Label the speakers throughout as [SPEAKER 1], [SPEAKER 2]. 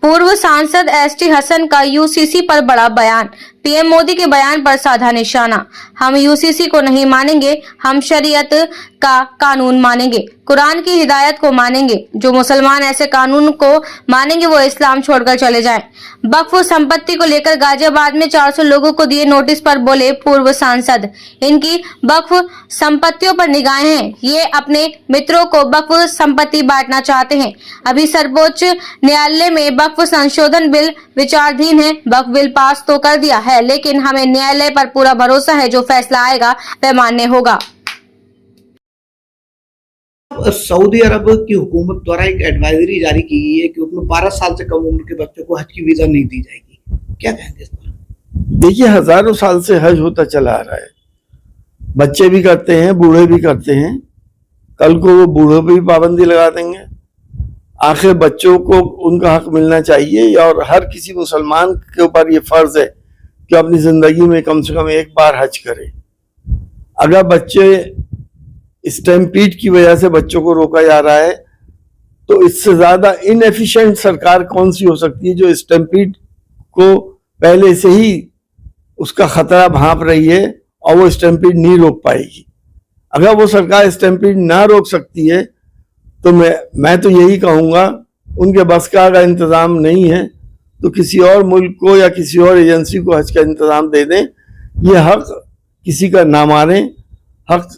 [SPEAKER 1] पूर्व सांसद एसटी हसन का यूसीसी पर बड़ा बयान। पीएम मोदी के बयान पर साधा निशाना। हम यूसीसी को नहीं मानेंगे, हम शरीयत का कानून मानेंगे, कुरान की हिदायत को मानेंगे। जो मुसलमान ऐसे कानून को मानेंगे वो इस्लाम छोड़कर चले जाएं। वक्फ संपत्ति को लेकर गाजियाबाद में 400 लोगों को दिए नोटिस पर बोले पूर्व सांसद, इनकी वक्फ संपत्तियों पर निगाहें हैं। ये अपने मित्रों को वक्फ संपत्ति बांटना चाहते हैं। अभी सर्वोच्च न्यायालय में वक्फ संशोधन बिल विचाराधीन है। वक्फ बिल पास तो कर दिया है, लेकिन हमें न्यायालय पर पूरा भरोसा है। जो फैसला आएगा वह मान्य होगा।
[SPEAKER 2] सऊदी अरब की हुकूमत द्वारा एक एडवाइजरी जारी की गई है कि उसमें 12 साल से कम उम्र के बच्चों को हज की वीजा नहीं दी जाएगी। क्या कहेंगे इस पर?
[SPEAKER 3] देखिए, हजारों साल से हज होता चला आ रहा है। बच्चे भी करते हैं, बूढ़े भी करते हैं। कल को वो बूढ़ों पे भी पाबंदी लगा देंगे। आखिर बच्चों को उनका हक मिलना चाहिए और हर किसी मुसलमान के ऊपर ये फर्ज है कि अपनी जिंदगी में कम से कम एक बार हज करे। अगर बच्चे स्टैम्पीड की वजह से बच्चों को रोका जा रहा है तो इससे ज्यादा इनएफिशिएंट सरकार कौन सी हो सकती है जो स्टैम्पीड को पहले से ही उसका खतरा भांप रही है और वो स्टैम्पीड नहीं रोक पाएगी। अगर वो सरकार स्टैम्पीड ना रोक सकती है तो मैं तो यही कहूंगा, उनके बस का अगर इंतजाम नहीं है तो किसी और मुल्क को या किसी और एजेंसी को हज का इंतजाम दे दें। ये हक किसी का ना मारें। हक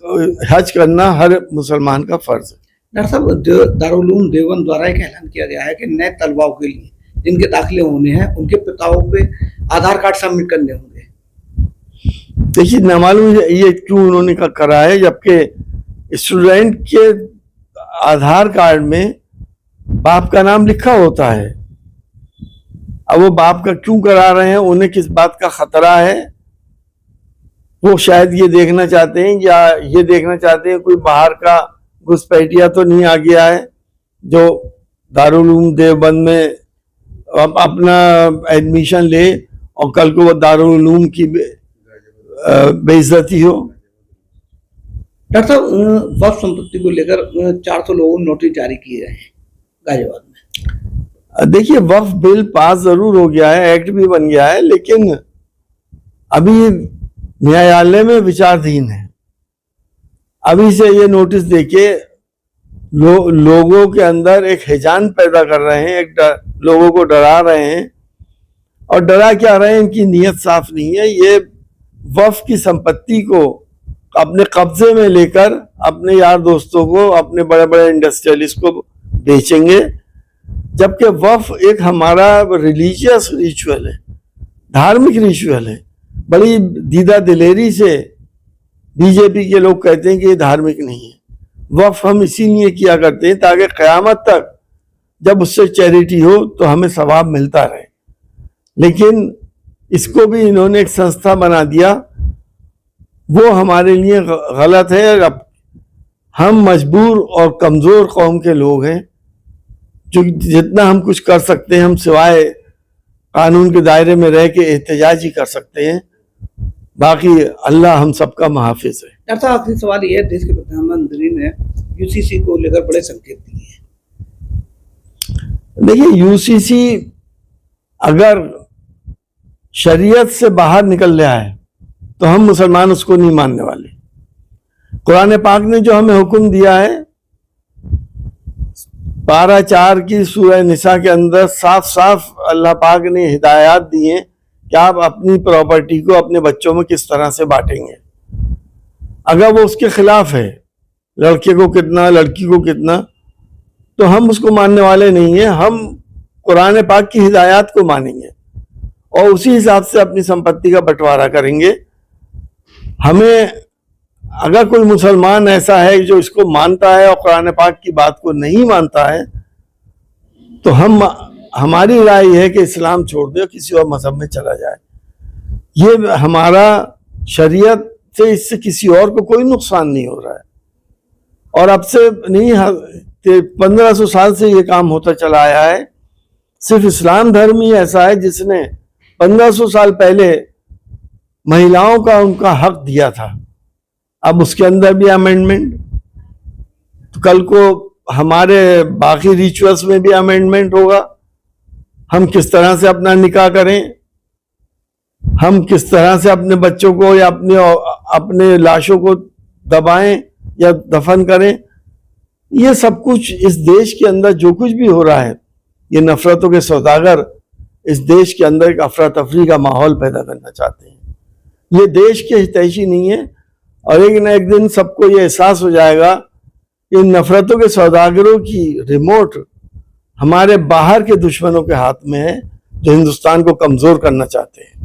[SPEAKER 3] हज करना हर मुसलमान का फर्ज है।
[SPEAKER 2] डॉक्टर साहब, दारुल देवबंद द्वारा एक ऐलान किया गया है कि नए तलबाओं के लिए जिनके दाखिले होने हैं उनके पिताओं पे आधार कार्ड सबमिट करने होंगे।
[SPEAKER 3] देखिए, न मालूम ये क्यों उन्होंने करा है, जबकि स्टूडेंट के आधार कार्ड में बाप का नाम लिखा होता है। अब वो बाप का क्यों करा रहे हैं, उन्हें किस बात का खतरा है, वो शायद ये देखना चाहते हैं या ये देखना चाहते हैं कोई बाहर का घुसपैठिया तो नहीं आ गया है जो दारुल उलूम देवबंद में अपना एडमिशन ले और कल को वो दारुल उलूम की बेइज्जती हो।
[SPEAKER 2] डॉक्टर साहब, वक्फ संपत्ति को लेकर 400 लोगों ने नोटिस जारी किए गए हैं गाजियाबाद में।
[SPEAKER 3] देखिए, वक्फ बिल पास जरूर हो गया है, एक्ट भी बन गया है, लेकिन अभी न्यायालय में विचाराधीन है। अभी से ये नोटिस देके लोगों के अंदर एक हिजान पैदा कर रहे हैं, लोगों को डरा रहे हैं। और डरा क्या रहे हैं, इनकी नीयत साफ नहीं है। ये वक्फ की संपत्ति को अपने कब्जे में लेकर अपने यार दोस्तों को, अपने बड़े बड़े इंडस्ट्रियलिस्ट को बेचेंगे, जबकि वक्फ एक हमारा रिलीजियस रिचुअल है, धार्मिक रिचुअल है। बड़ी दीदा दिलेरी से बीजेपी के लोग कहते हैं कि ये धार्मिक नहीं है। वक्फ हम इसीलिए किया करते हैं ताकि क़यामत तक जब उससे चैरिटी हो तो हमें सवाब मिलता रहे। लेकिन इसको भी इन्होंने एक संस्था बना दिया, वो हमारे लिए गलत है। अब हम मजबूर और कमजोर कौम के लोग हैं, जो जितना हम कुछ कर सकते हैं हम सिवाय कानून के दायरे में रह के एहतजाज ही कर सकते हैं। बाकी अल्लाह हम सबका मुहाफिज है।
[SPEAKER 2] डॉक्टर साहब, आखिरी सवाल ये है, देश के प्रधानमंत्री ने यूसीसी को लेकर बड़े संकेत दिए हैं।
[SPEAKER 3] देखिए, यूसीसी अगर शरीयत से बाहर निकल रहा है तो हम मुसलमान उसको नहीं मानने वाले। कुरान पाक ने जो हमें हुक्म दिया है, 12:4 की सूरह निसा के अंदर साफ साफ अल्लाह पाक ने हिदायत दी है कि आप अपनी प्रॉपर्टी को अपने बच्चों में किस तरह से बांटेंगे। अगर वो उसके खिलाफ है, लड़के को कितना लड़की को कितना, तो हम उसको मानने वाले नहीं है। हम कुरान पाक की हिदायत को मानेंगे और उसी हिसाब से अपनी संपत्ति का बंटवारा करेंगे। हमें अगर कोई मुसलमान ऐसा है जो इसको मानता है और कुरान पाक की बात को नहीं मानता है, तो हमारी राय है कि इस्लाम छोड़ दे और किसी और मजहब में चला जाए। ये हमारा शरीयत से इससे किसी और को कोई नुकसान नहीं हो रहा है। और अब से नहीं, 1500 साल से ये काम होता चला आया है। सिर्फ इस्लाम धर्म ही ऐसा है जिसने 1500 साल पहले महिलाओं का उनका हक दिया था। अब उसके अंदर भी अमेंडमेंट, तो कल को हमारे बाकी रिचुअल्स में भी अमेंडमेंट होगा। हम किस तरह से अपना निकाह करें, हम किस तरह से अपने बच्चों को या अपने लाशों को दबाएं या दफन करें, ये सब कुछ इस देश के अंदर जो कुछ भी हो रहा है, ये नफरतों के सौदागर इस देश के अंदर एक अफरा तफरी का माहौल पैदा करना चाहते हैं। ये देश के हितैषी नहीं है और एक न एक दिन सबको ये एहसास हो जाएगा कि नफरतों के सौदागरों की रिमोट हमारे बाहर के दुश्मनों के हाथ में है, जो हिंदुस्तान को कमजोर करना चाहते हैं।